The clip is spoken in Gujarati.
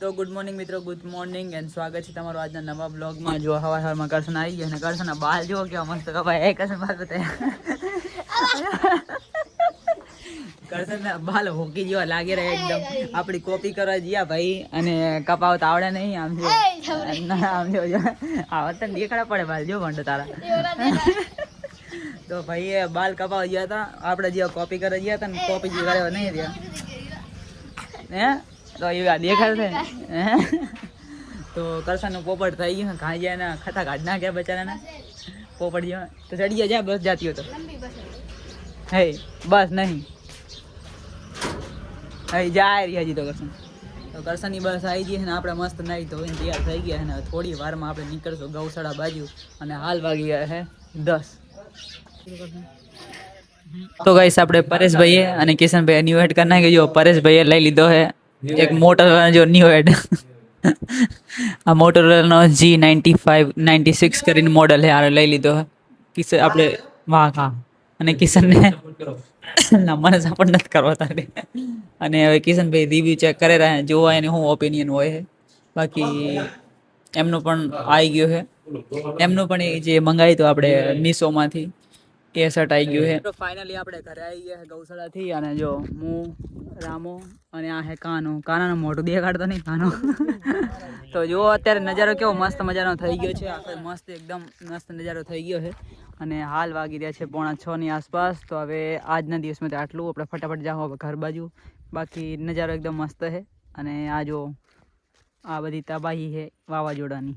તો ગુડ મોર્નિંગ મિત્રો, ગુડ મોર્નિંગ એન્ડ સ્વાગત છે તમારું આજના નવા બ્લોગમાં. જો હવામાં કરશન આવી ગયા અને કરશનના બાલ જો કેવા મસ્ત કપાય. એ કરશન બાલ બતાવ્યા, કરશનના બાલ હોકી જેવા લાગી રહ્યા એકદમ. આપણી કોપી કરવા જ્યાં ભાઈ અને કપાવતા આવડે નહીં. આમ જો આમ જો આવડત દેખાડા પડે બાલ જો ભંડો તારા. તો ભાઈ બાલ કપાવા ગયા હતા આપણે, જે કોપી કરવા ગયા હતા ને કોપી જે કરવા નહીં રહ્યા હે તો એ દેખાડ છે. તો કરશનનું પોપટ થઈ ગયું, ખાઈ જાય ને ખતા કાઢ ના ગયા બચારાને. પોપટ જેવા તો ચડી ગયા, જ્યાં બસ જાતી હોય તો હે બસ નહીં હઈ જાય રહી હજી તો કરશન. તો કરશનની બસ આવી ગઈ છે ને આપણે મસ્ત નાહી ધોઈને તૈયાર થઈ ગયા છે ને થોડી વારમાં આપણે નીકળશું ગૌશાળા બાજુ. અને હાલ વાગી ગયા છે 10. તો ગાઈસ આપણે પરેશભાઈએ અને કિશનભાઈ ન્યુ હેડ કરી નાખી. જો પરેશભાઈએ લઈ લીધો છે એક મોટોરોલા જો ન્યુ હેડ. આ મોટોરોલાનો G9596 કરીને મોડલ છે, આ લઈ લીધો છે કિશન આપણે. વાહ હા. અને કિશનને મને સપોર્ટ નથી કરવા તારે. અને હવે કિશનભાઈ રિવ્યૂ ચેક કરી રહ્યા છે, જોવા એને શું ઓપિનિયન હોય છે. બાકી એમનું પણ આવી ગયું છે, એમનું પણ એ જે મંગાવી તો આપણે મીશોમાંથી એ શર્ટ આવી ગયું છે. તો ફાઇનલી આપણે ઘરે આવી ગયા છે ગૌશાળાથી. અને જો હું રામો અને આ હે કાનાનું મોઢું દેખાડતો નહીં કાનો. તો જો અત્યારે નજારો કેવો મસ્ત મજાનો થઈ ગયો છે, આખો મસ્ત એકદમ મસ્ત નજારો થઈ ગયો છે. અને હાલ વાગી રહ્યા છે 5:45 ની આસપાસ. તો હવે આજના દિવસમાં આટલું, આપણે ફટાફટ જાઓ હવે ઘર બાજુ. બાકી નજારો એકદમ મસ્ત છે. અને આ જો આ બધી તબાહી છે વાવાઝોડાની.